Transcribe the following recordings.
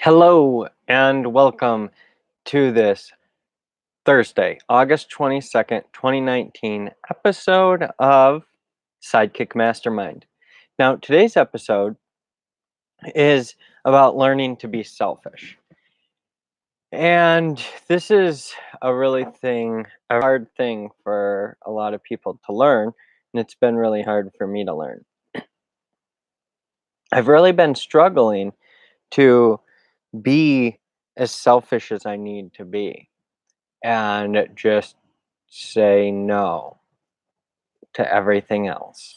Hello and welcome to this Thursday, August 22nd, 2019 episode of Sidekick Mastermind. Now, today's episode is about learning to be selfish. And this is a hard thing for a lot of people to learn, and it's been really hard for me to learn. I've really been struggling to be as selfish as I need to be and just say no to everything else.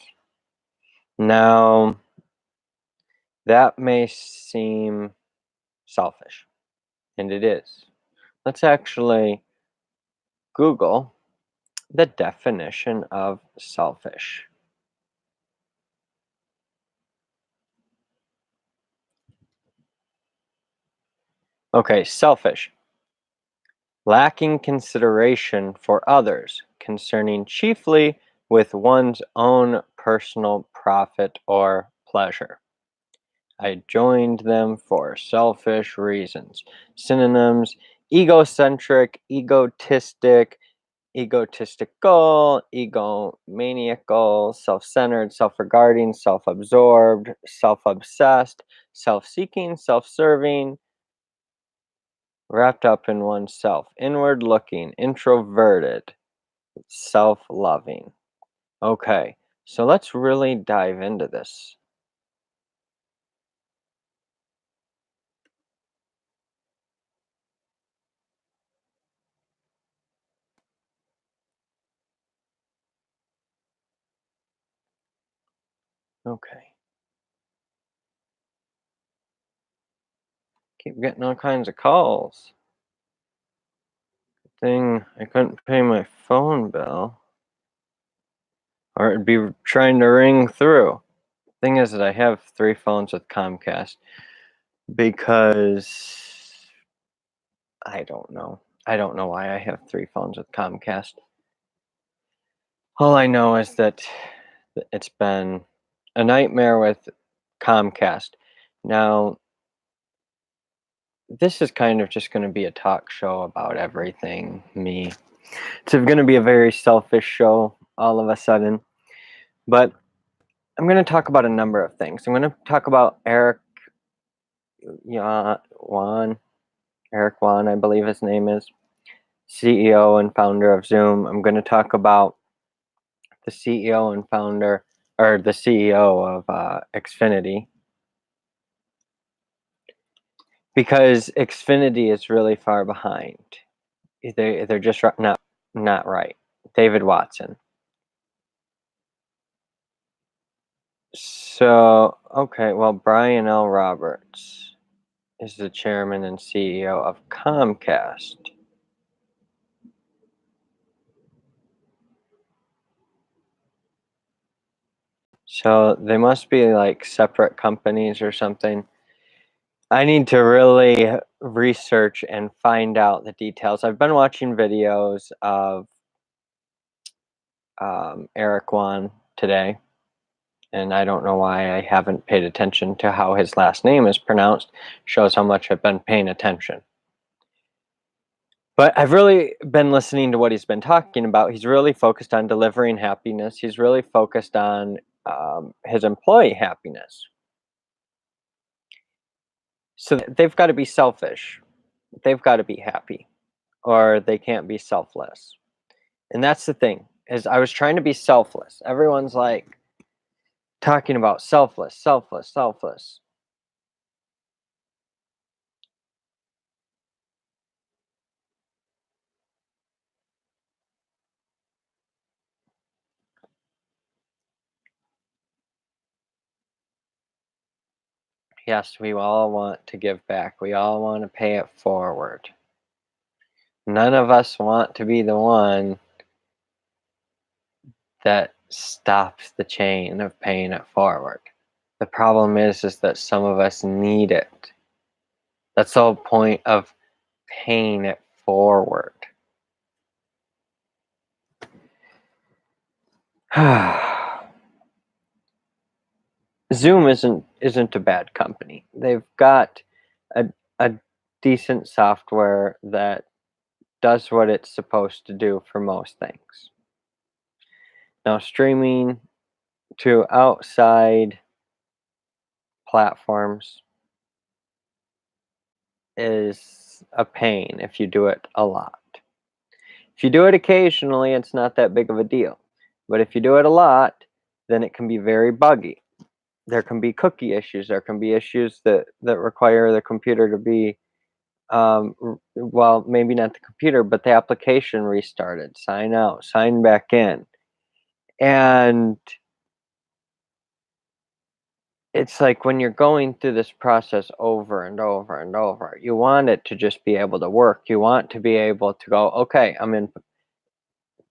Now, that may seem selfish, and it is. Let's actually Google the definition of selfish. Okay, selfish. Lacking consideration for others, concerning chiefly with one's own personal profit or pleasure. I joined them for selfish reasons. Synonyms: egocentric, egotistic, egotistical, egomaniacal, self-centered, self-regarding, self-absorbed, self-obsessed, self-seeking, self-serving, wrapped up in oneself, inward-looking, introverted, self-loving. Okay, so let's really dive into this. Okay. Keep getting all kinds of calls. Thing, I couldn't pay my phone bill, or it'd be trying to ring through. Thing is that I have 3 phones with Comcast because I don't know. I don't know why I have 3 phones with Comcast. All I know is that it's been a nightmare with Comcast. Now, this is kind of just gonna be a talk show about everything, me. It's gonna be a very selfish show all of a sudden, but I'm going to talk about a number of things. I'm going to talk about Eric Yuan, I believe his name is, CEO and founder of Zoom. I'm going to talk about the CEO and founder, or the CEO of Xfinity, because Xfinity is really far behind. They're just not right. David Watson. So, okay, well, Brian L. Roberts is the chairman and CEO of Comcast. So they must be like separate companies or something. I need to really research and find out the details. I've been watching videos of Eric Yuan today, and I don't know why I haven't paid attention to how his last name is pronounced. Shows how much I've been paying attention. But I've really been listening to what he's been talking about. He's really focused on delivering happiness. He's really focused on his employee happiness. So they've got to be selfish. They've got to be happy, or they can't be selfless. And that's the thing, is I was trying to be selfless. Everyone's like talking about selfless, selfless, selfless. Yes, we all want to give back. We all want to pay it forward. None of us want to be the one that stops the chain of paying it forward. The problem is that some of us need it. That's the whole point of paying it forward. Zoom isn't a bad company. They've got a decent software that does what it's supposed to do for most things. Now, streaming to outside platforms is a pain if you do it a lot. If you do it occasionally, it's not that big of a deal. But if you do it a lot, then it can be very buggy. There can be cookie issues. There can be issues that require the computer to be, well, maybe not the computer, but the application restarted. Sign out, sign back in. And it's like when you're going through this process over and over and over, you want it to just be able to work. You want to be able to go, okay, I'm in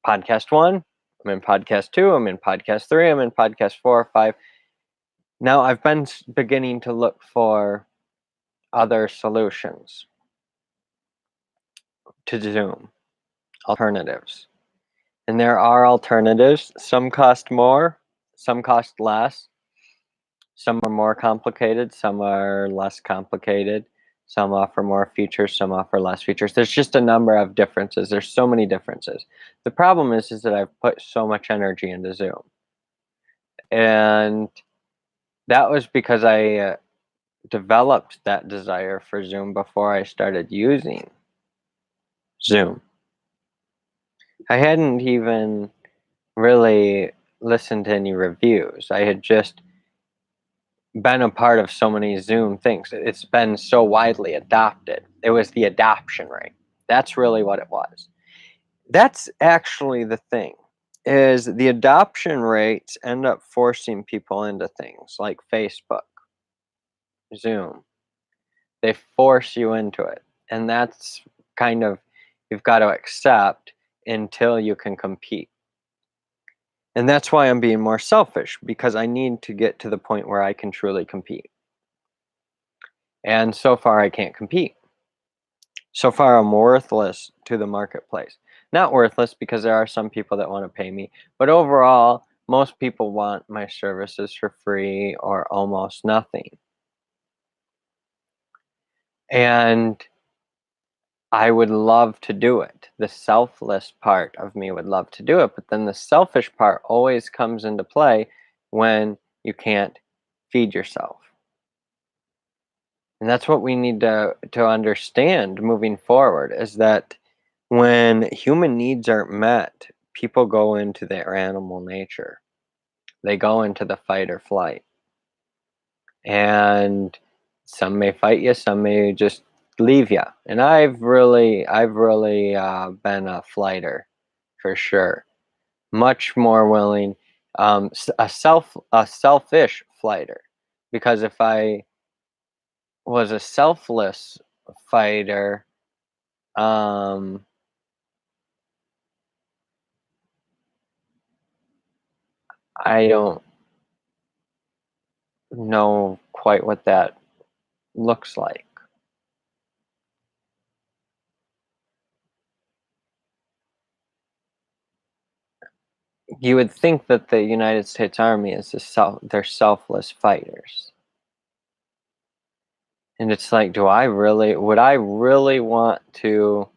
podcast 1, I'm in podcast 2, I'm in podcast 3, I'm in podcast 4, 5. Now I've been beginning to look for other solutions to Zoom, alternatives. And there are alternatives. Some cost more, some cost less. Some are more complicated, some are less complicated. Some offer more features, some offer less features. There's just a number of differences. There's so many differences. The problem is that I've put so much energy into Zoom. And that was because I developed that desire for Zoom before I started using Zoom. I hadn't even really listened to any reviews. I had just been a part of so many Zoom things. It's been so widely adopted. It was the adoption rate. That's really what it was. That's actually the thing, is the adoption rates end up forcing people into things like Facebook, Zoom. They force you into it. And that's kind of, you've got to accept until you can compete. And that's why I'm being more selfish, because I need to get to the point where I can truly compete. And so far, I can't compete. So far, I'm worthless to the marketplace. Not worthless because there are some people that want to pay me, but overall, most people want my services for free or almost nothing. And I would love to do it. The selfless part of me would love to do it, but then the selfish part always comes into play when you can't feed yourself. And that's what we need to understand moving forward, is that when human needs aren't met, people go into their animal nature. They go into the fight or flight. And some may fight you, some may just leave you. And I've really been a flighter for sure. Much more willing, a selfish flighter, because if I was a selfless fighter, um, I don't know quite what that looks like. You would think that the United States Army is they're selfless fighters. And it's like, would I really want to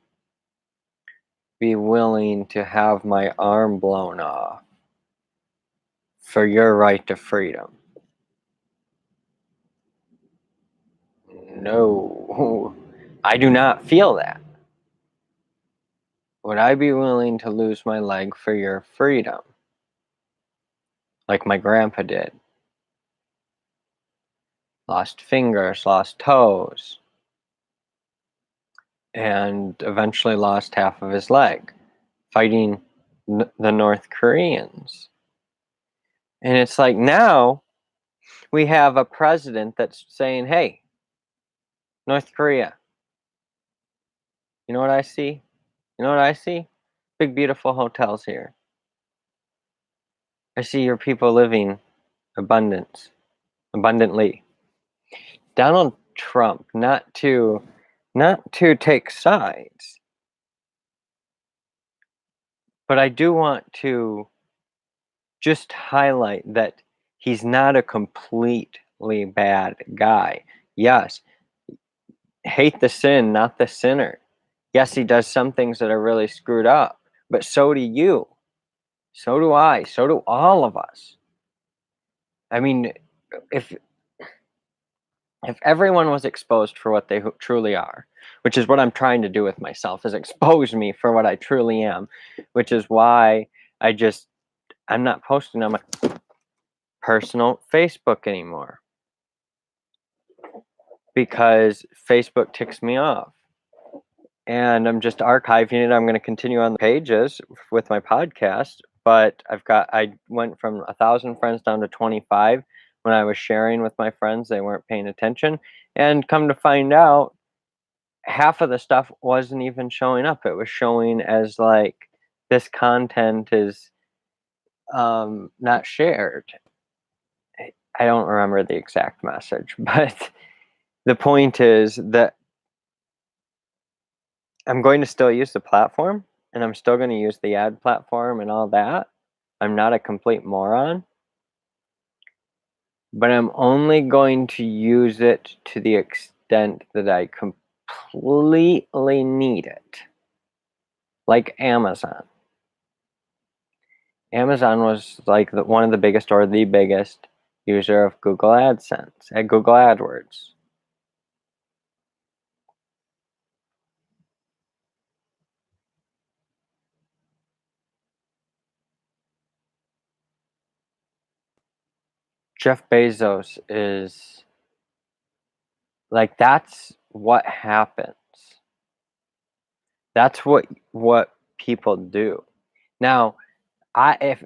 be willing to have my arm blown off for your right to freedom? No, I do not feel that. Would I be willing to lose my leg for your freedom? Like my grandpa did. Lost fingers, lost toes, and eventually lost half of his leg fighting the North Koreans. And it's like, now we have a president that's saying, hey, North Korea, you know what I see? You know what I see? Big, beautiful hotels here. I see your people living abundantly. Donald Trump, not to take sides, but I do want to just highlight that he's not a completely bad guy. Yes, hate the sin, not the sinner. Yes, he does some things that are really screwed up, but so do you. So do I. So do all of us. I mean, if everyone was exposed for what they truly are, which is what I'm trying to do with myself, is expose me for what I truly am, which is why I'm not posting on my personal Facebook anymore, because Facebook ticks me off. And I'm just archiving it. I'm going to continue on the pages with my podcast, but I went from 1,000 friends down to 25. When I was sharing with my friends, they weren't paying attention. And come to find out, half of the stuff wasn't even showing up. It was showing as like, this content is not shared. I don't remember the exact message, but the point is that I'm going to still use the platform, and I'm still going to use the ad platform and all that. I'm not a complete moron, but I'm only going to use it to the extent that I completely need it. Like Amazon. Amazon was like one of the biggest or the biggest user of Google AdSense, Google AdWords. Jeff Bezos is like, that's what happens. That's what people do. Now, I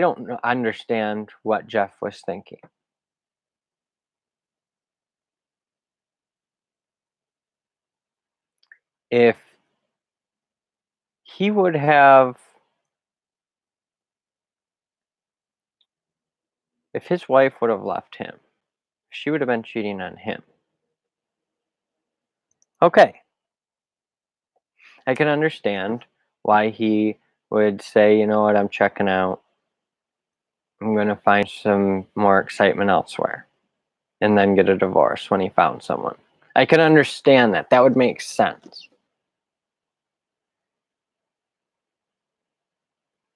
don't understand what Jeff was thinking. If he would have, if his wife would have left him, she would have been cheating on him. Okay, I can understand why he would say, you know what, I'm checking out. I'm going to find some more excitement elsewhere, and then get a divorce when he found someone. I can understand that. That would make sense.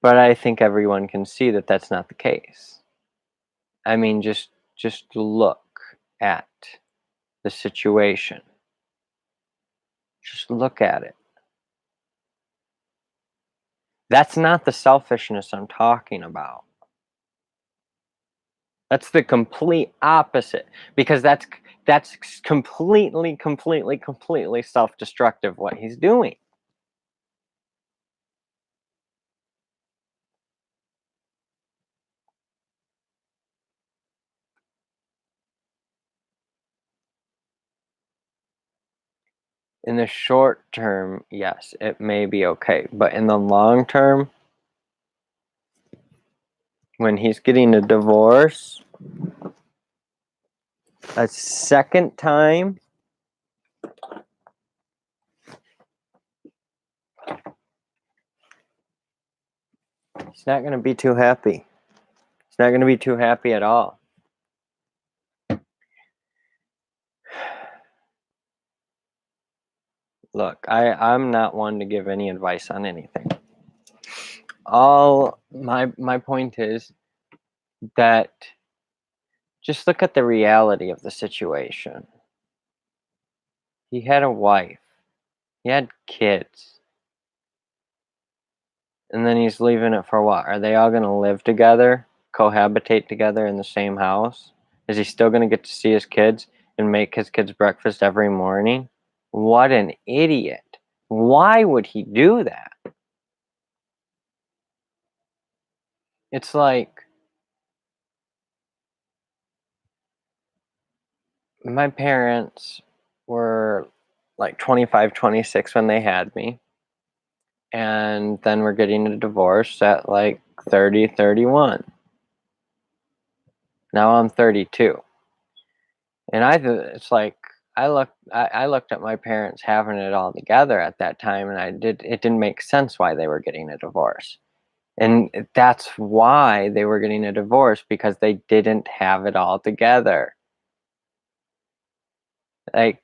But I think everyone can see that that's not the case. I mean, just look at the situation. Just look at it. That's not the selfishness I'm talking about. That's the complete opposite, because that's completely self-destructive what he's doing. In the short term, yes, it may be okay, but in the long term, when he's getting a divorce a second time, he's not going to be too happy. He's not going to be too happy at all. Look, I'm not one to give any advice on anything. All my point is that just look at the reality of the situation. He had a wife. He had kids. And then he's leaving it for what? Are they all going to live together, cohabitate together in the same house? Is he still going to get to see his kids and make his kids breakfast every morning? What an idiot. Why would he do that? It's like, my parents were like 25, 26 when they had me. And then we're getting a divorce at like 30, 31. Now I'm 32. And it's like, I looked at my parents having it all together at that time, and it didn't make sense why they were getting a divorce. And that's why they were getting a divorce, because they didn't have it all together. Like,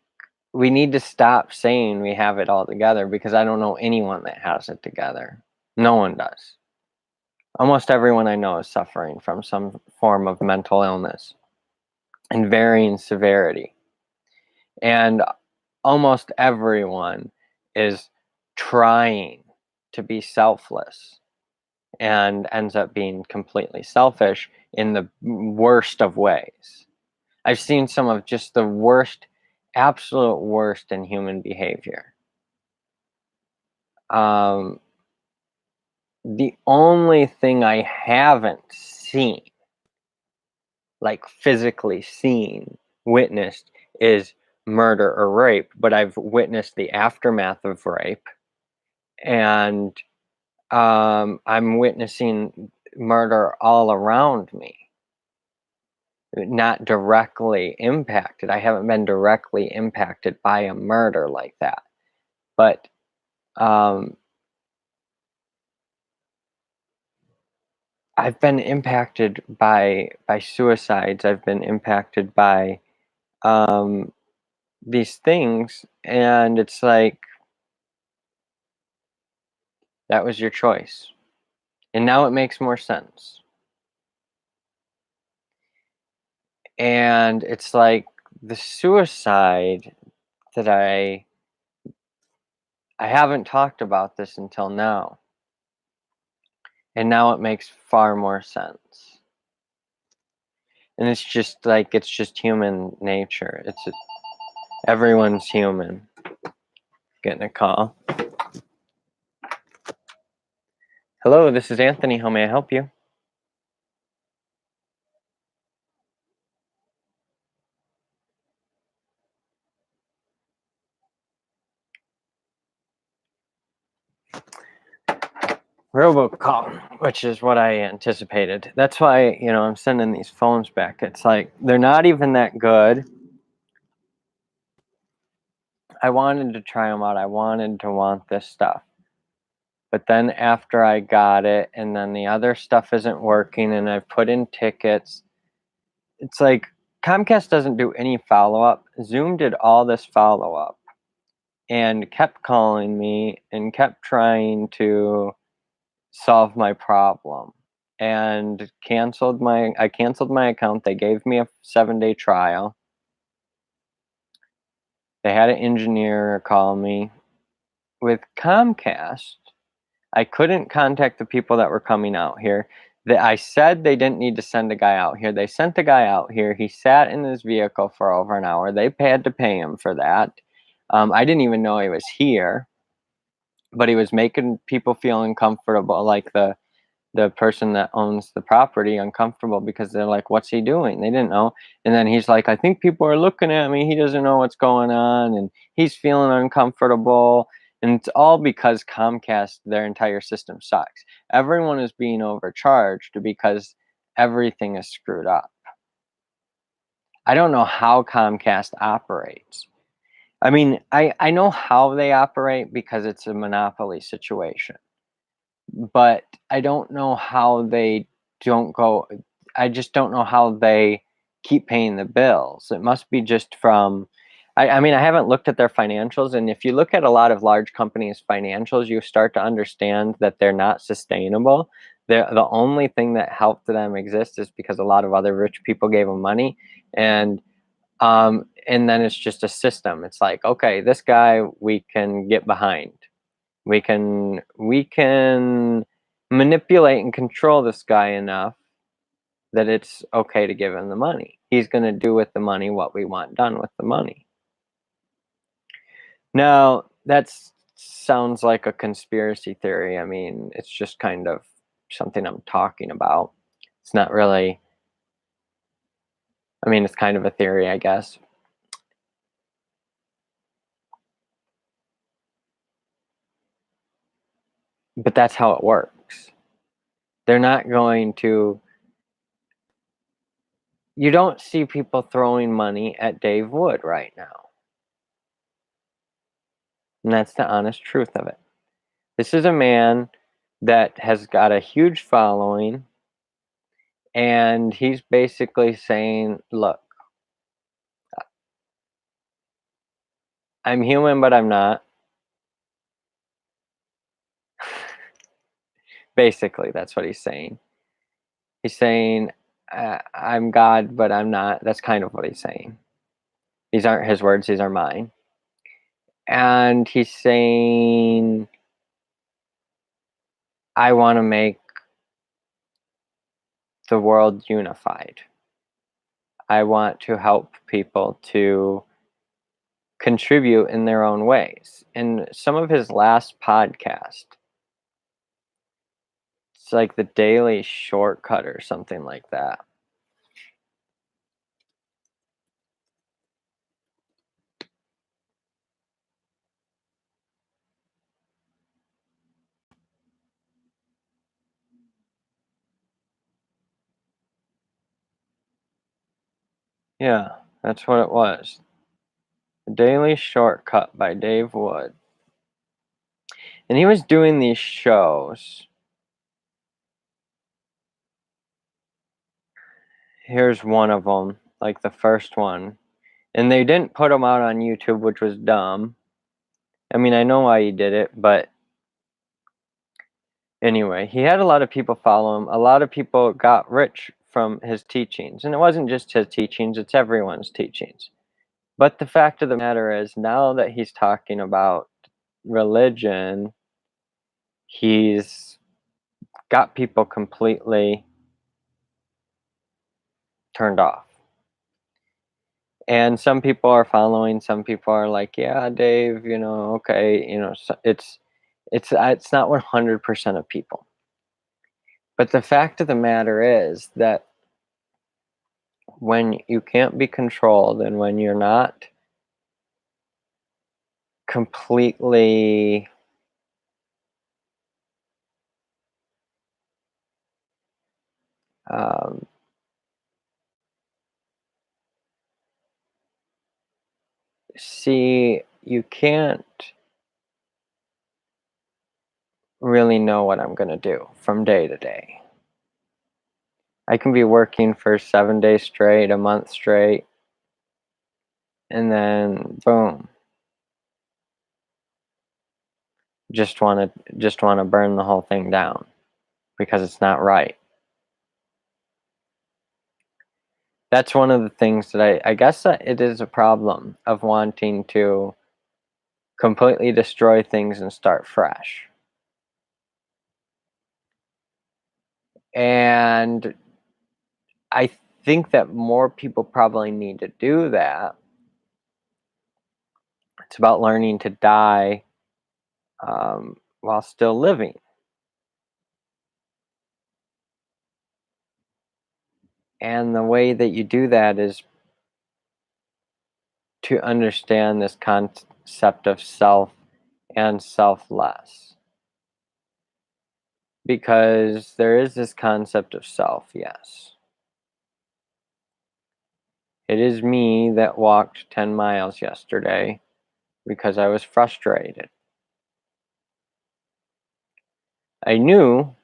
we need to stop saying we have it all together, because I don't know anyone that has it together. No one does. Almost everyone I know is suffering from some form of mental illness in varying severity. And almost everyone is trying to be selfless and ends up being completely selfish in the worst of ways. I've seen some of just the worst, absolute worst in human behavior. The only thing I haven't seen, like physically seen, witnessed, is murder or rape, but I've witnessed the aftermath of rape, and I'm witnessing murder all around me. Not directly impacted. I haven't been directly impacted by a murder like that, but I've been impacted by suicides. I've been impacted by these things, and it's like, that was your choice, and now it makes more sense. And it's like the suicide that I haven't talked about this until now, and now it makes far more sense. And it's just like, it's just human nature. Everyone's human. Getting a call. Hello, this is Anthony. How may I help you? Robocall, which is what I anticipated. That's why, I'm sending these phones back. It's like, they're not even that good. I wanted to try them out. I wanted to want this stuff. But then after I got it, and then the other stuff isn't working, and I've put in tickets, it's like, Comcast doesn't do any follow-up. Zoom did all this follow-up and kept calling me and kept trying to solve my problem, and I canceled my account. They gave me a 7-day trial. They had an engineer call me. With Comcast, I couldn't contact the people that were coming out here. I said they didn't need to send a guy out here. They sent the guy out here. He sat in his vehicle for over an hour. They had to pay him for that. I didn't even know he was here, but he was making people feel uncomfortable, like the person that owns the property uncomfortable, because they're like, what's he doing? They didn't know. And then he's like, I think people are looking at me. He doesn't know what's going on, and he's feeling uncomfortable. And it's all because Comcast, their entire system sucks. Everyone is being overcharged because everything is screwed up. I don't know how Comcast operates. I mean, I know how they operate because it's a monopoly situation, but I don't know how they don't go. I just don't know how they keep paying the bills. It must be just from, I mean, I haven't looked at their financials, and if you look at a lot of large companies' financials, you start to understand that they're not sustainable. The only thing that helped them exist is because a lot of other rich people gave them money, and then it's just a system. It's like, okay, this guy we can get behind. We can manipulate and control this guy enough that it's okay to give him the money. He's going to do with the money what we want done with the money. Now, that sounds like a conspiracy theory. I mean, it's just kind of something I'm talking about. It's not really, I mean, it's kind of a theory, I guess. But that's how it works. They're not going to, you don't see people throwing money at Dave Wood right now. And that's the honest truth of it. This is a man that has got a huge following, and he's basically saying, look, I'm human, but I'm not. Basically, that's what he's saying. He's saying, I'm God, but I'm not. That's kind of what he's saying. These aren't his words, these are mine. And he's saying, I want to make the world unified. I want to help people to contribute in their own ways. In some of his last podcast, it's like the Daily Shortcut or something like that. Yeah, that's what it was. The Daily Shortcut by Dave Wood. And he was doing these shows. Here's one of them, like the first one. And they didn't put them out on YouTube, which was dumb. I mean, I know why he did it, but anyway, he had a lot of people follow him. A lot of people got rich from his teachings. And it wasn't just his teachings, it's everyone's teachings. But the fact of the matter is, now that he's talking about religion, he's got people completely turned off. And some people are following, some people are like, yeah, Dave, okay, so it's not 100% of people. But the fact of the matter is that when you can't be controlled and when you're not completely um, you can't really know what I'm going to do from day to day. I can be working for 7 days straight, a month straight, and then boom, just want to burn the whole thing down because it's not right. That's one of the things that I guess that it is a problem of wanting to completely destroy things and start fresh. And I think that more people probably need to do that. It's about learning to die while still living. And the way that you do that is to understand this concept of self and selfless. Because there is this concept of self, yes. It is me that walked 10 miles yesterday because I was frustrated. I knew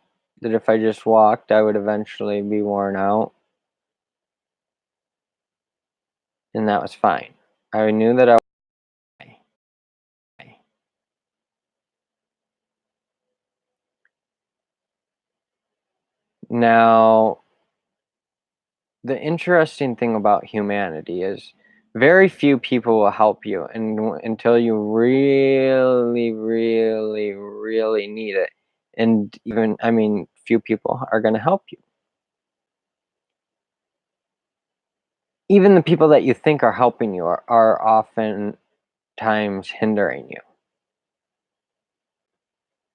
that if I just walked, I would eventually be worn out. And that was fine. I knew that I was. Now, the interesting thing about humanity is very few people will help you until you really, really, really need it. And even, I mean, few people are going to help you. Even the people that you think are helping you are oftentimes hindering you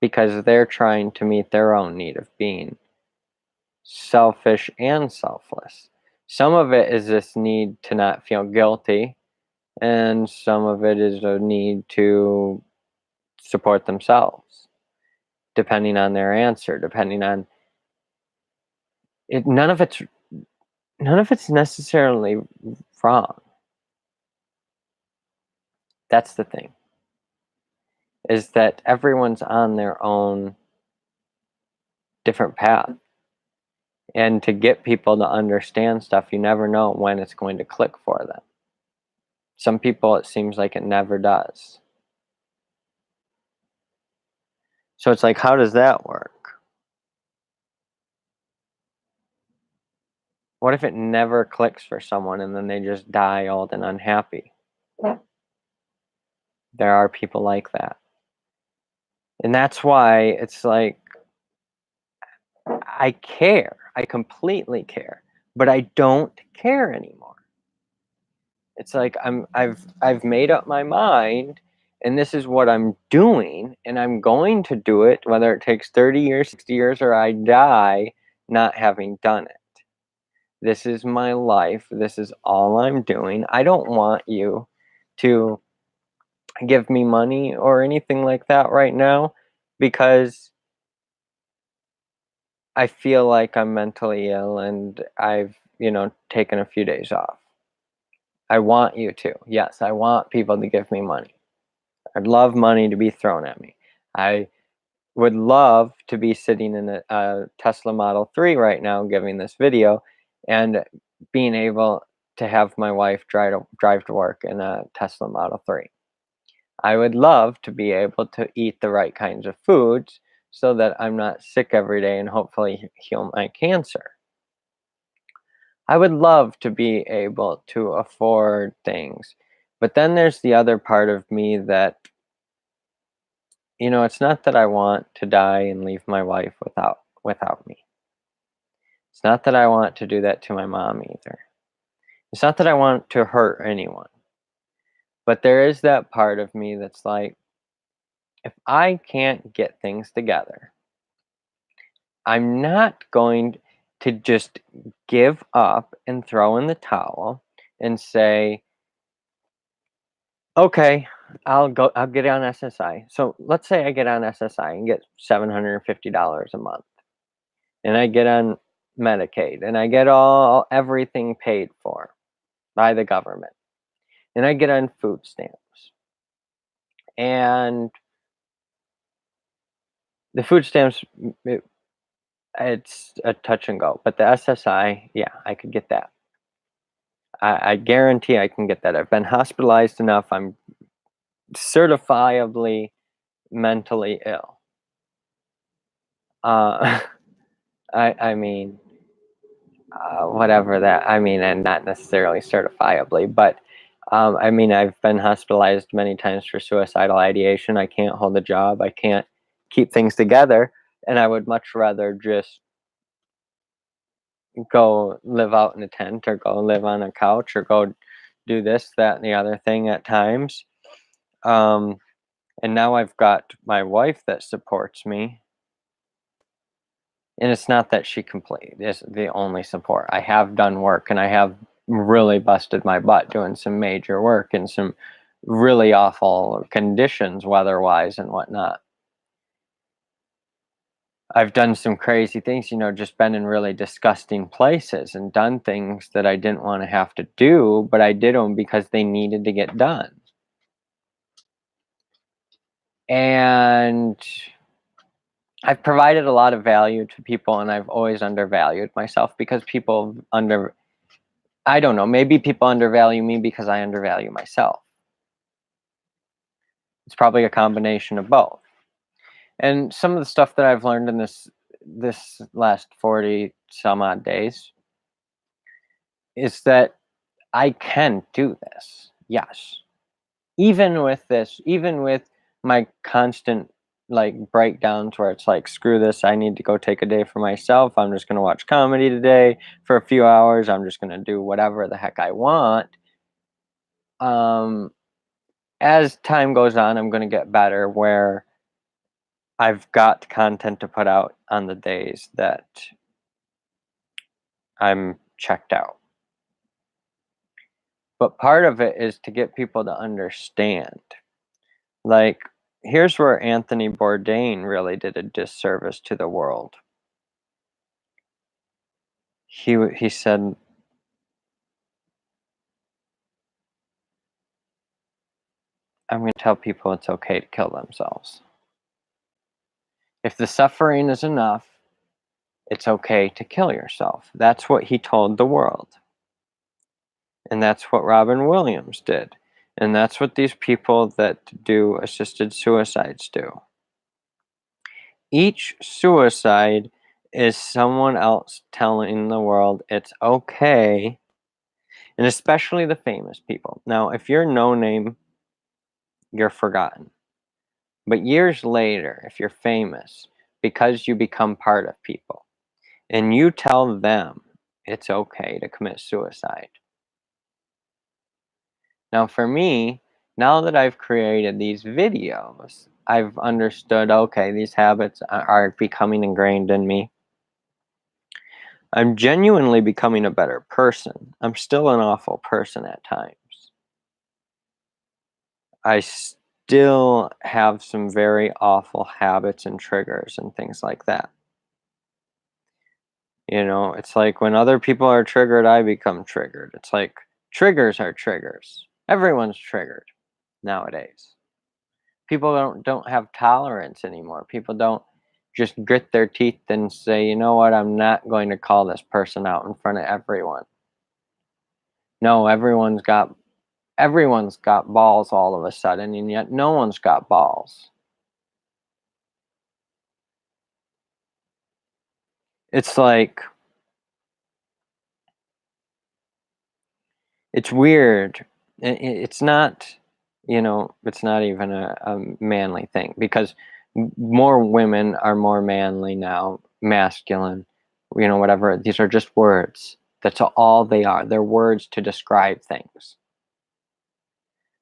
because they're trying to meet their own need of being selfish and selfless. Some of it is this need to not feel guilty, and some of it is a need to support themselves, depending on their answer, depending on it. None of it's necessarily wrong. That's the thing, is that everyone's on their own different path. And to get people to understand stuff, you never know when it's going to click for them. Some people, it seems like it never does. So it's like, how does that work? What if it never clicks for someone and then they just die old and unhappy? There are people like that. And that's why it's like, I care. I completely care, but I don't care anymore. It's like I've made up my mind, and this is what I'm doing, and I'm going to do it whether it takes 30 years, 60 years, or I die not having done it. This is my life. This is all I'm doing. I don't want you to give me money or anything like that right now because I feel like I'm mentally ill and I've, taken a few days off. I want you to. Yes, I want people to give me money. I'd love money to be thrown at me. I would love to be sitting in a Tesla Model 3 right now giving this video and being able to have my wife drive to work in a Tesla Model 3. I would love to be able to eat the right kinds of foods so that I'm not sick every day and hopefully heal my cancer. I would love to be able to afford things. But then there's the other part of me that, it's not that I want to die and leave my wife without me. It's not that I want to do that to my mom either. It's not that I want to hurt anyone. But there is that part of me that's like, if I can't get things together, I'm not going to just give up and throw in the towel and say, okay, I'll get on SSI. So let's say I get on SSI and get $750 a month. And I get on Medicaid and I get everything paid for by the government. And I get on food stamps. And the food stamps, it's a touch and go. But the SSI, yeah, I could get that. I guarantee I can get that. I've been hospitalized enough. I'm certifiably mentally ill. I mean, whatever that, I mean, and not necessarily certifiably, but I mean, I've been hospitalized many times for suicidal ideation. I can't hold a job. I can't keep things together. And I would much rather just go live out in a tent or go live on a couch or go do this, that, and the other thing at times. Um, and now I've got my wife that supports me. And it's not that she completely is the only support. I have done work and I have really busted my butt doing some major work in some really awful conditions, weather-wise and whatnot. I've done some crazy things, just been in really disgusting places and done things that I didn't want to have to do, but I did them because they needed to get done. And I've provided a lot of value to people, and I've always undervalued myself because I don't know, maybe people undervalue me because I undervalue myself. It's probably a combination of both. And some of the stuff that I've learned in this last 40 some odd days is that I can do this. Yes. Even with this, even with my constant breakdowns where it's like, screw this, I need to go take a day for myself. I'm just going to watch comedy today for a few hours. I'm just going to do whatever the heck I want. As time goes on, I'm going to get better where I've got content to put out on the days that I'm checked out. But part of it is to get people to understand. Like, here's where Anthony Bourdain really did a disservice to the world. He said, I'm going to tell people it's okay to kill themselves. If the suffering is enough, it's okay to kill yourself. That's what he told the world. And that's what Robin Williams did. And that's what these people that do assisted suicides do. Each suicide is someone else telling the world it's okay, and especially the famous people. Now, if you're no name, you're forgotten. But years later, if you're famous, because you become part of people, and you tell them it's okay to commit suicide. Now, for me, now that I've created these videos, I've understood, okay, these habits are becoming ingrained in me. I'm genuinely becoming a better person. I'm still an awful person at times. I still have some very awful habits and triggers and things like that. You know, it's like when other people are triggered, I become triggered. It's like triggers are triggers. Everyone's triggered nowadays. People don't have tolerance anymore. People don't just grit their teeth and say, "You know what? I'm not going to call this person out in front of everyone." No, everyone's got balls all of a sudden, and yet no one's got balls. It's like it's weird. It's not, it's not even a manly thing because more women are more manly now, masculine, whatever. These are just words. That's all they are. They're words to describe things.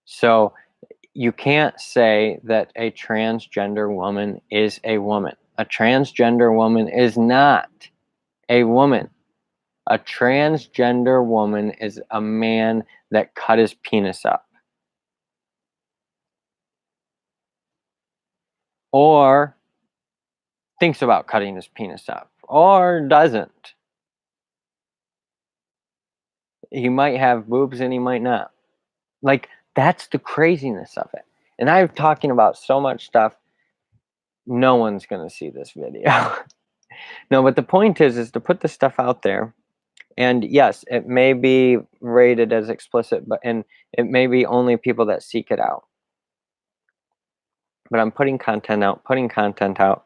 So you can't say that a transgender woman is a woman. A transgender woman is not a woman. A transgender woman is a man that cut his penis up. Or thinks about cutting his penis up. Or doesn't. He might have boobs and he might not. Like, that's the craziness of it. And I'm talking about so much stuff. No one's going to see this video. No, but the point is to put this stuff out there. And yes, it may be rated as explicit, and it may be only people that seek it out. But I'm putting content out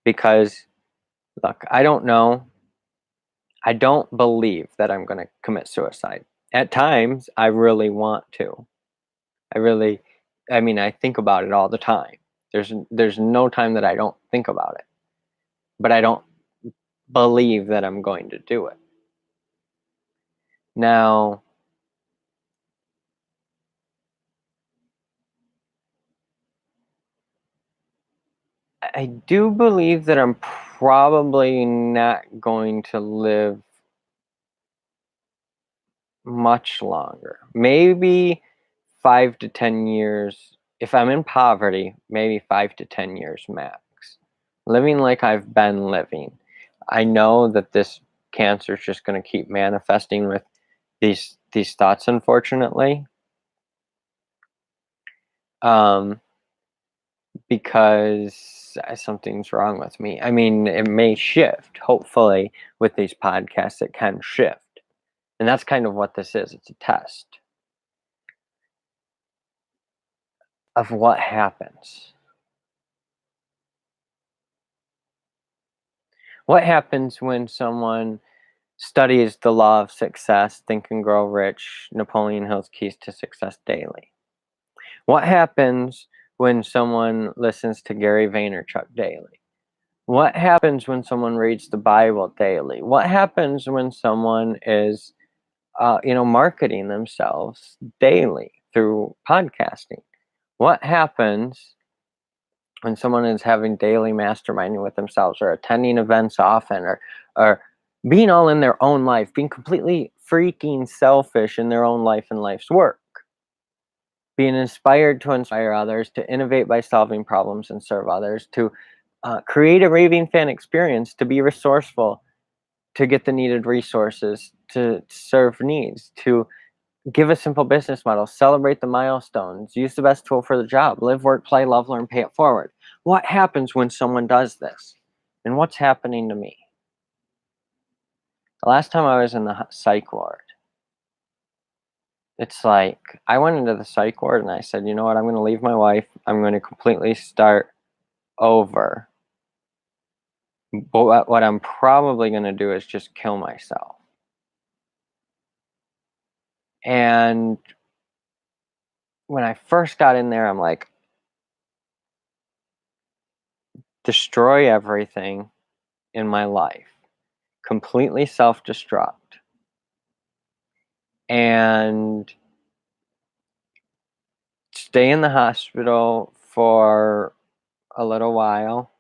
because, look, I don't know. I don't believe that I'm going to commit suicide. At times, I really want to. I really, I mean, I think about it all the time. There's no time that I don't think about it. But I don't believe that I'm going to do it. Now, I do believe that I'm probably not going to live much longer. Maybe 5 to 10 years. If I'm in poverty, maybe 5 to 10 years max. Living like I've been living. I know that this cancer is just going to keep manifesting with these thoughts, unfortunately. Because something's wrong with me. I mean, it may shift. Hopefully, with these podcasts, it can shift. And that's kind of what this is. It's a test of what happens. What happens when someone studies the law of success, Think and Grow Rich, Napoleon Hill's Keys to Success daily? What happens when someone listens to Gary Vaynerchuk daily? What happens when someone reads the Bible daily? What happens when someone is, marketing themselves daily through podcasting? What happens when someone is having daily masterminding with themselves or attending events often or being all in their own life, being completely freaking selfish in their own life and life's work? Being inspired to inspire others, to innovate by solving problems and serve others, to create a raving fan experience, to be resourceful, to get the needed resources, to serve needs, to give a simple business model, celebrate the milestones, use the best tool for the job, live, work, play, love, learn, pay it forward. What happens when someone does this? And what's happening to me? The last time I was in the psych ward, It's like I went into the psych ward and I said, you know what, I'm going to leave my wife. I'm going to completely start over. But what I'm probably going to do is just kill myself. And when I first got in there, I'm like, destroy everything in my life, completely self destruct, and stay in the hospital for a little while,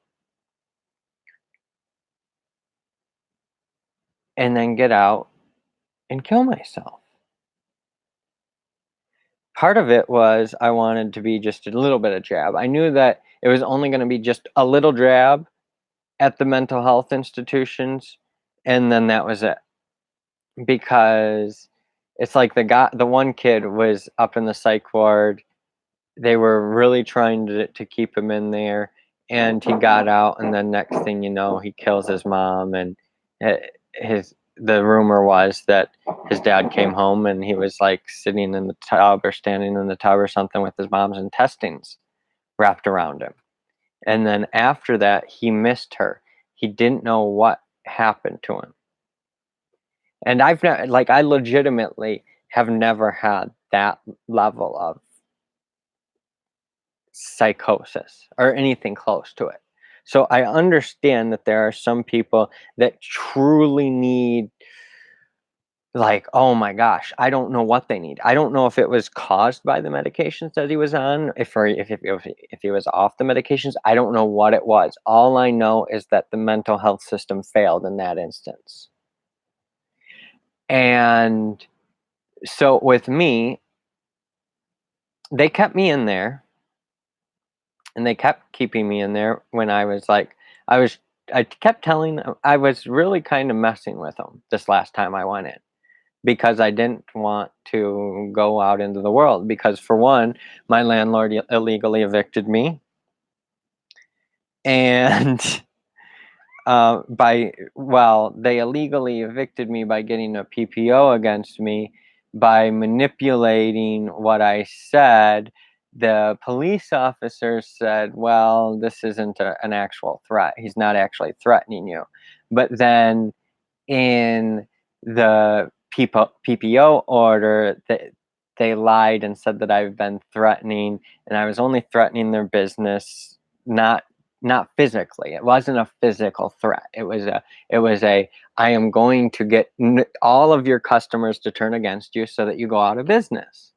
and then get out and kill myself. Part of it was I wanted to be just a little bit of jab. I knew that it was only going to be just a little jab at the mental health institutions, and then that was it. Because it's like the one kid was up in the psych ward. They were really trying to keep him in there, and he got out, and then next thing you know, he kills his mom. And the rumor was that his dad came home and he was like sitting in the tub or standing in the tub or something with his mom's intestines wrapped around him. And then after that, he missed her. He didn't know what happened to him. And I legitimately have never had that level of psychosis or anything close to it. So I understand that there are some people that truly need, like, oh my gosh, I don't know what they need. I don't know if it was caused by the medications that he was on, if he was off the medications. I don't know what it was. All I know is that the mental health system failed in that instance. And so with me, they kept me in there, and they kept keeping me in there when I was like, I kept telling them I was really kind of messing with them this last time I went in, because I didn't want to go out into the world. Because for one, my landlord illegally evicted me, and they illegally evicted me by getting a PPO against me, by manipulating what I said. The police officer said, well, this isn't an actual threat. He's not actually threatening you. But then in the PPO order, they lied and said that I've been threatening, and I was only threatening their business, not physically. It wasn't a physical threat. It was a I am going to get all of your customers to turn against you so that you go out of business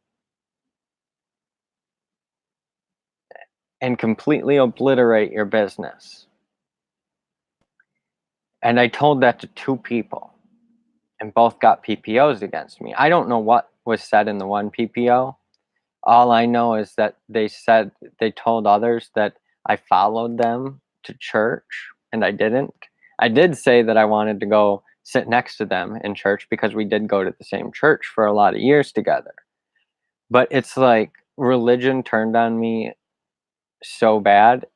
and completely obliterate your business. And I told that to two people, and both got PPOs against me. I don't know what was said in the one PPO. All I know is that they told others that I followed them to church, and I didn't. I did say that I wanted to go sit next to them in church because we did go to the same church for a lot of years together. But it's like religion turned on me so bad.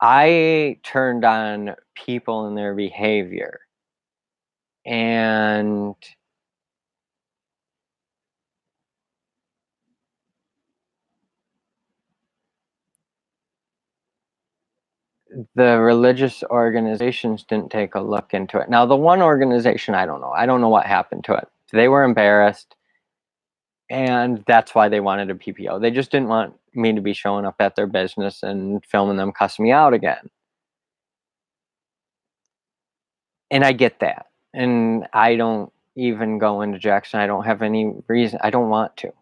I turned on people and their behavior. And the religious organizations didn't take a look into it. Now, the one organization, I don't know. I don't know what happened to it. They were embarrassed, and that's why they wanted a PPO. They just didn't want me to be showing up at their business and filming them cuss me out again. And I get that. And I don't even go into Jackson. I don't have any reason. I don't want to.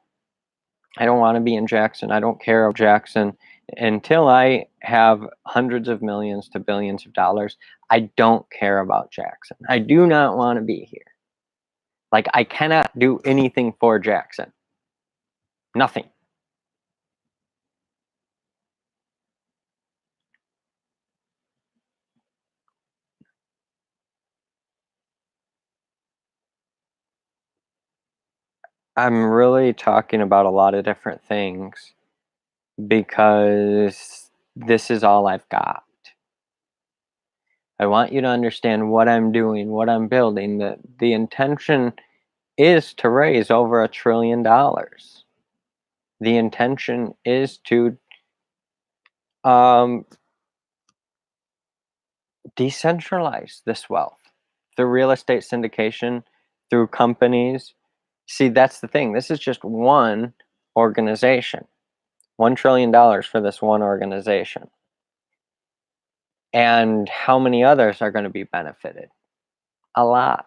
I don't want to be in Jackson. I don't care of Jackson. Until I have hundreds of millions to billions of dollars, I don't care about Jackson. I do not want to be here. Like, I cannot do anything for Jackson. Nothing. I'm really talking about a lot of different things because this is all I've got. I want you to understand what I'm doing, what I'm building. The intention is to raise over $1 trillion. The intention is to um, decentralize this wealth through real estate syndication, through companies. See, that's the thing. This is just one organization. $1 trillion for this one organization. And how many others are going to be benefited? A lot.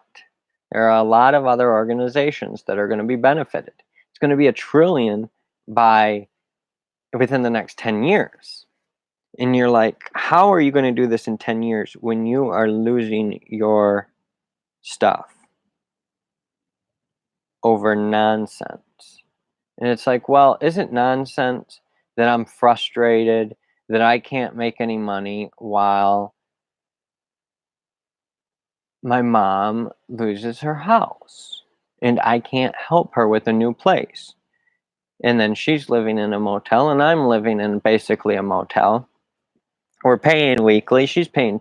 There are a lot of other organizations that are going to be benefited. It's going to be $1 trillion by within the next 10 years. And you're like, how are you going to do this in 10 years when you are losing your stuff over nonsense? And it's like, well, isn't nonsense that I'm frustrated, that I can't make any money while my mom loses her house and I can't help her with a new place? And then she's living in a motel and I'm living in basically a motel. We're paying weekly. She's paying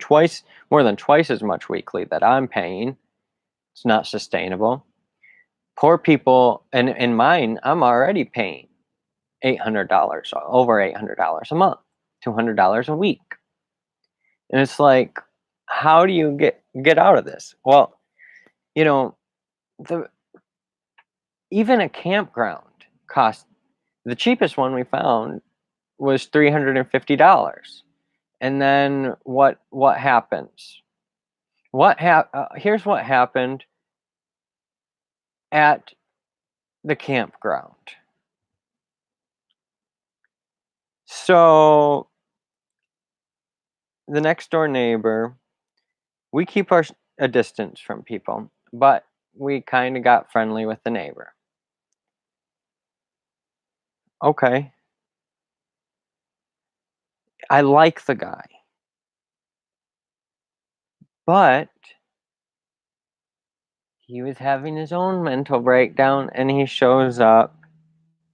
more than twice as much weekly that I'm paying. It's not sustainable. Poor people, and in mine, I'm already paying $800, over $800 a month, $200 a week. And it's like, how do you get out of this? Well, you know, the even a campground cost, the cheapest one we found was $350. And then what happens? Here's what happened at the campground. So the next door neighbor, we keep a distance from people, but we kind of got friendly with the neighbor. Okay. I like the guy. But he was having his own mental breakdown and he shows up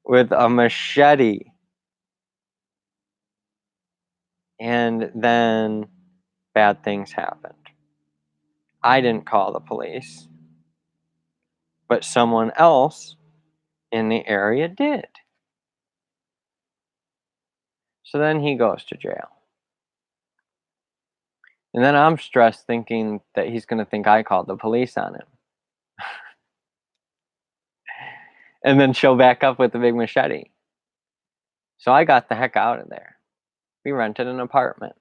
with a machete. And then bad things happened. I didn't call the police, but someone else in the area did. So then he goes to jail. And then I'm stressed thinking that he's going to think I called the police on him. And then show back up with the big machete. So I got the heck out of there. We rented an apartment.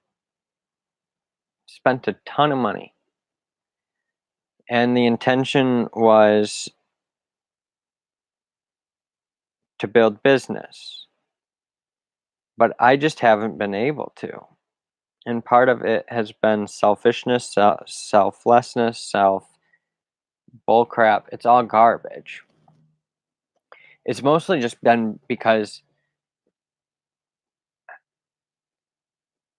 Spent a ton of money. And the intention was to build business. But I just haven't been able to. And part of it has been selfishness, selflessness, bullcrap. It's all garbage. It's mostly just been because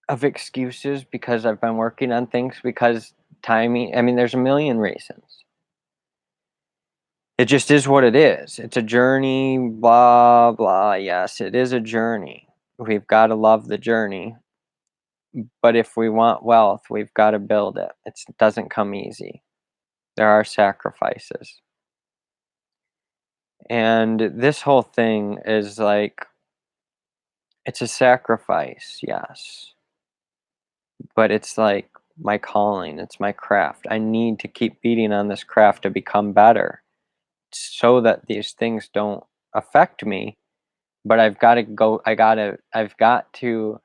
of excuses, because I've been working on things, because timing. I mean, there's a million reasons. It just is what it is. It's a journey, blah, blah. Yes, it is a journey. We've got to love the journey. But if we want wealth, we've got to build it. It doesn't come easy. There are sacrifices. And this whole thing is like, it's a sacrifice, yes. But it's like my calling, it's my craft. I need to keep beating on this craft to become better so that these things don't affect me. But I've got to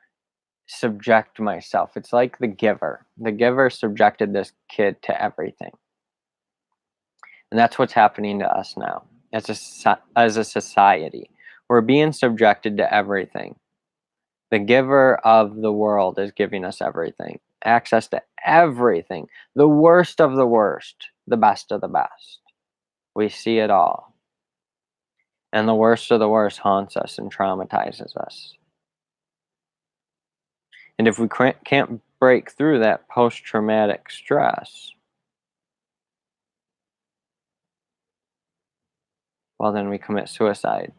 subject myself. It's like the giver. The giver subjected this kid to everything. And that's what's happening to us now as a society. We're being subjected to everything. The giver of the world is giving us everything, access to everything, the worst of the worst, the best of the best. We see it all. And the worst of the worst haunts us and traumatizes us. And if we can't break through that post-traumatic stress, well, then we commit suicide.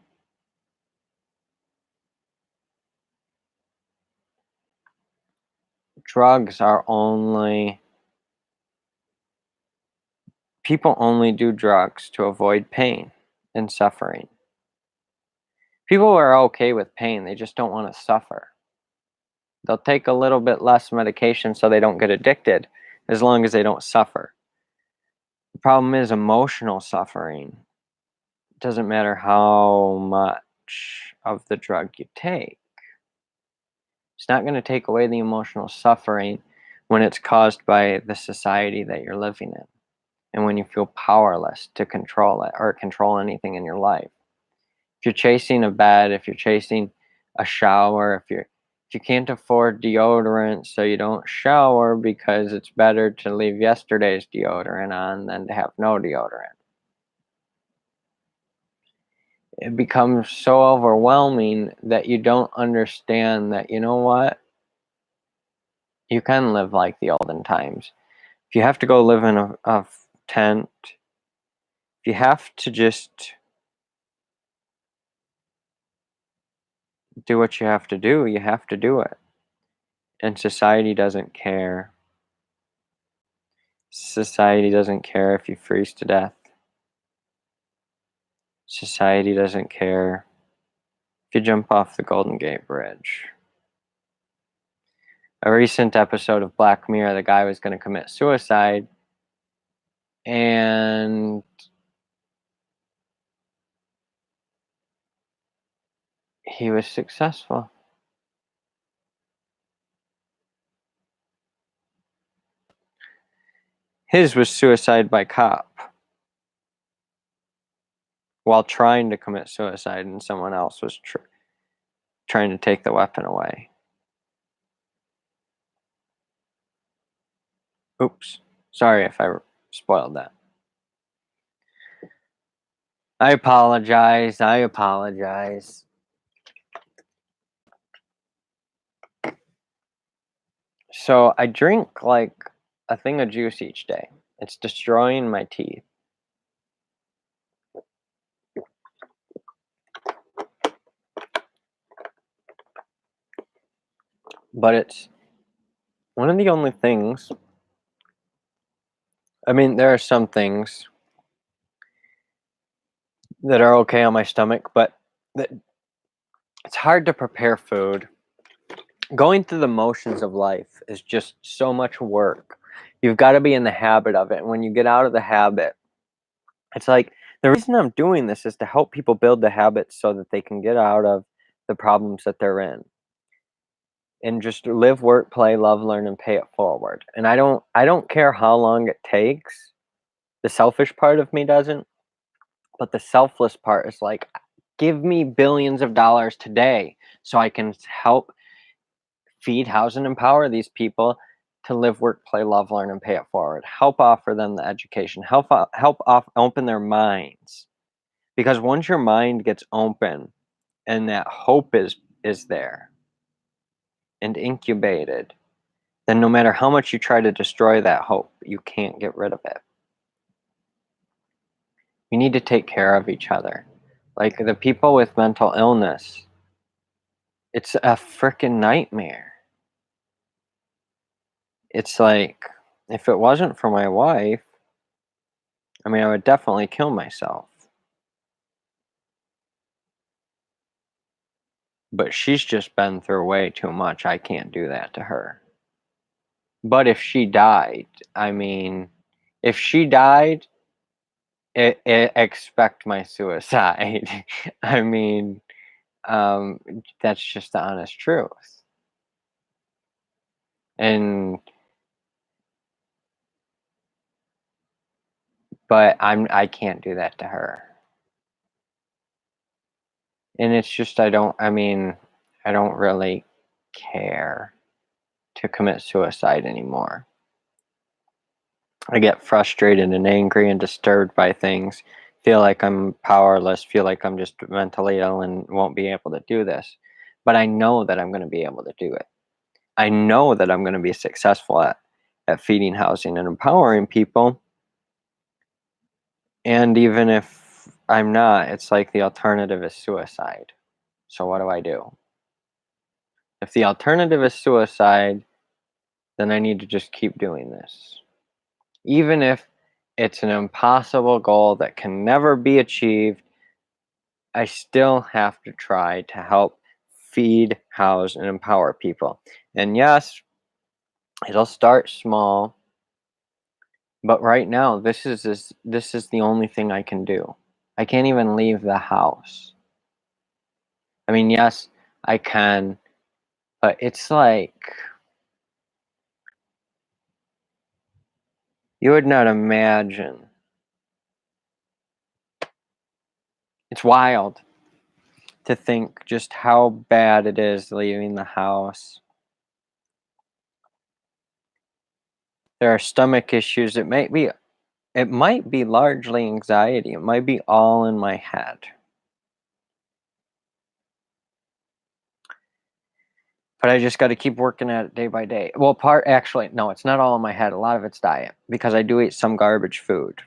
Drugs are only People only do drugs to avoid pain and suffering. People are okay with pain, they just don't want to suffer. They'll take a little bit less medication so they don't get addicted, as long as they don't suffer. The problem is emotional suffering. It doesn't matter how much of the drug you take. It's not going to take away the emotional suffering when it's caused by the society that you're living in, and when you feel powerless to control it or control anything in your life. If you're chasing a bed, if you're chasing a shower, if you can't afford deodorant, so you don't shower because it's better to leave yesterday's deodorant on than to have no deodorant. It becomes so overwhelming that you don't understand that, you know what? You can live like the olden times. If you have to go live in a tent, if you have to just do what you have to do, you have to do it. And society doesn't care. Society doesn't care if you freeze to death. Society doesn't care if you jump off the Golden Gate Bridge. A recent episode of Black Mirror, the guy was going to commit suicide, and he was successful. His was suicide by cop while trying to commit suicide, and someone else was trying to take the weapon away. Oops. Sorry if I spoiled that. I apologize. So I drink like a thing of juice each day. It's destroying my teeth. But it's one of the only things. I mean, there are some things that are okay on my stomach, but it's hard to prepare food. Going through the motions of life is just so much work. You've got to be in the habit of it. And when you get out of the habit, it's like the reason I'm doing this is to help people build the habits so that they can get out of the problems that they're in and just live, work, play, love, learn, and pay it forward. And I don't care how long it takes. The selfish part of me doesn't, but the selfless part is like, give me billions of dollars today so I can help feed, house, and empower these people to live, work, play, love, learn, and pay it forward. Help offer them the education. Open their minds, because once your mind gets open and that hope is there and incubated, then no matter how much you try to destroy that hope, you can't get rid of it. We need to take care of each other. Like the people with mental illness, it's a freaking nightmare. It's like, if it wasn't for my wife, I mean, I would definitely kill myself. But she's just been through way too much. I can't do that to her. But if she died, I mean, if she died, expect my suicide. I mean, that's just the honest truth. And but I can't do that to her. And it's just I don't really care to commit suicide anymore. I get frustrated and angry and disturbed by things, feel like I'm powerless, feel like I'm just mentally ill and won't be able to do this. But I know that I'm going to be able to do it. I know that I'm going to be successful at feeding, housing, and empowering people. And even if I'm not, it's like the alternative is suicide. So what do I do? If the alternative is suicide, then I need to just keep doing this. Even if it's an impossible goal that can never be achieved, I still have to try to help feed, house, and empower people. And yes, it'll start small, but right now this is the only thing I can do. I can't even leave the house. I mean, yes, I can, but it's like you would not imagine. It's wild to think just how bad it is leaving the house. There are stomach issues. It might be largely anxiety. It might be all in my head. But I just got to keep working at it day by day. Well, actually, no, it's not all in my head. A lot of it's diet because I do eat some garbage food.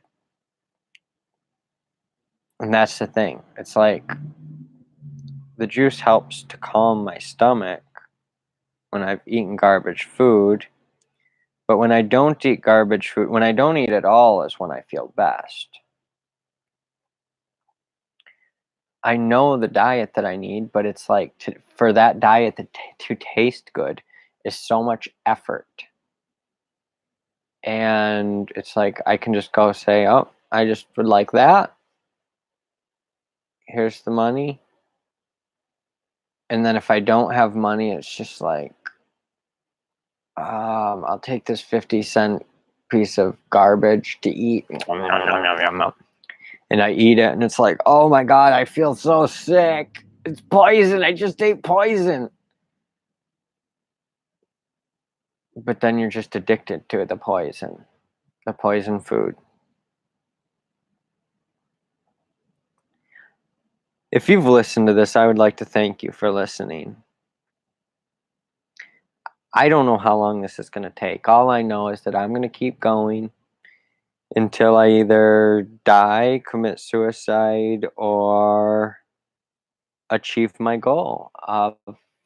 And that's the thing. It's like the juice helps to calm my stomach when I've eaten garbage food. But when I don't eat garbage food, when I don't eat at all is when I feel best. I know the diet that I need, but it's like for that diet to taste good is so much effort. And it's like I can just go say, oh, I just would like that. Here's the money. And then if I don't have money, it's just like, I'll take this 50-cent piece of garbage to eat. And I eat it, and it's like, oh my God, I feel so sick. It's poison. I just ate poison. But then you're just addicted to the poison food. If you've listened to this, I would like to thank you for listening. I don't know how long this is going to take. All I know is that I'm going to keep going until I either die, commit suicide, or achieve my goal of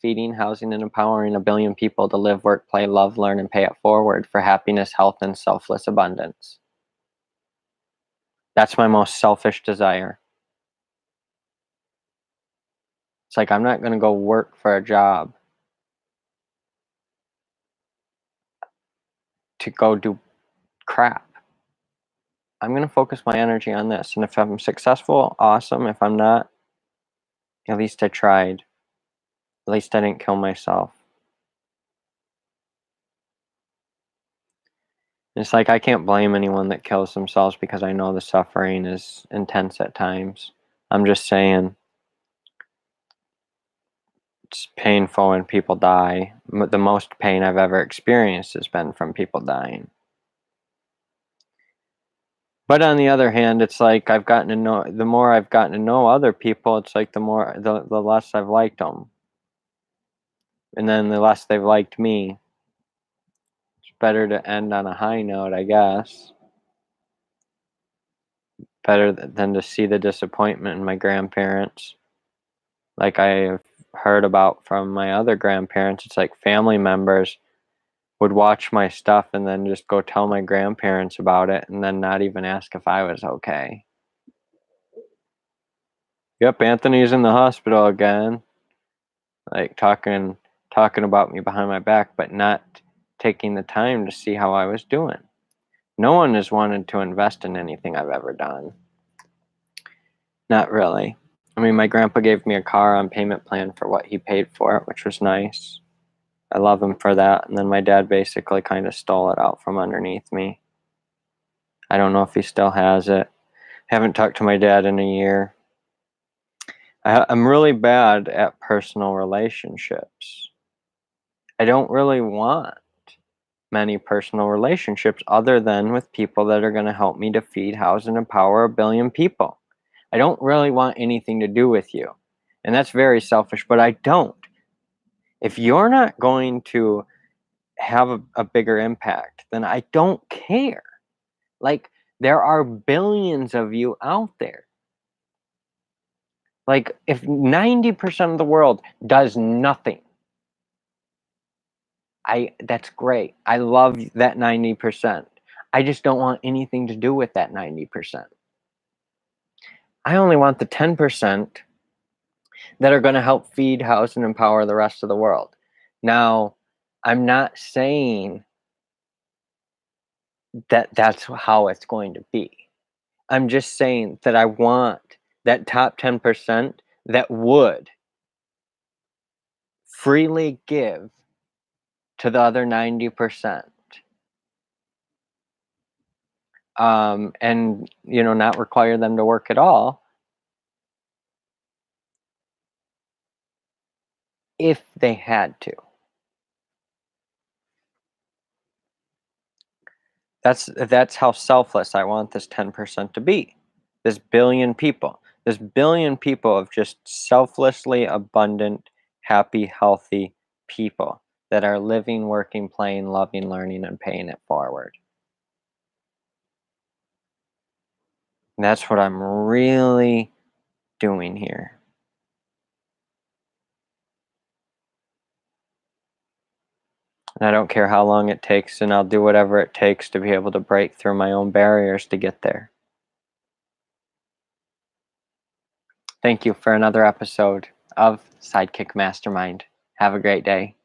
feeding, housing, and empowering 1 billion people to live, work, play, love, learn, and pay it forward for happiness, health, and selfless abundance. That's my most selfish desire. It's like I'm not going to go work for a job to go do crap. I'm going to focus my energy on this. And if I'm successful, awesome. If I'm not, at least I tried. At least I didn't kill myself. It's like I can't blame anyone that kills themselves because I know the suffering is intense at times. I'm just saying it's painful when people die. The most pain I've ever experienced has been from people dying. But on the other hand, it's like I've gotten to know, the more I've gotten to know other people, it's like the less I've liked them. And then the less they've liked me. It's better to end on a high note, I guess. Better than to see the disappointment in my grandparents. Like I've heard about from my other grandparents, it's like family members would watch my stuff and then just go tell my grandparents about it and then not even ask if I was okay. Yep, Anthony's in the hospital again. Like talking about me behind my back, but not taking the time to see how I was doing. No one has wanted to invest in anything I've ever done. Not really. I mean, my grandpa gave me a car on payment plan for what he paid for it, which was nice. I love him for that. And then my dad basically kind of stole it out from underneath me. I don't know if he still has it. Haven't talked to my dad in a year. I'm really bad at personal relationships. I don't really want many personal relationships other than with people that are going to help me to feed, house, and empower 1 billion people. I don't really want anything to do with you. And that's very selfish, but I don't. If you're not going to have a bigger impact, then I don't care. Like, there are billions of you out there. Like, if 90% of the world does nothing, that's great. I love that 90%. I just don't want anything to do with that 90%. I only want the 10% that are going to help feed, house, and empower the rest of the world. Now, I'm not saying that that's how it's going to be. I'm just saying that I want that top 10% that would freely give to the other 90%. And not require them to work at all if they had to. That's how selfless I want this 10% to be. This billion people. This billion people of just selflessly abundant, happy, healthy people that are living, working, playing, loving, learning, and paying it forward. And that's what I'm really doing here. And I don't care how long it takes, and I'll do whatever it takes to be able to break through my own barriers to get there. Thank you for another episode of Sidekick Mastermind. Have a great day.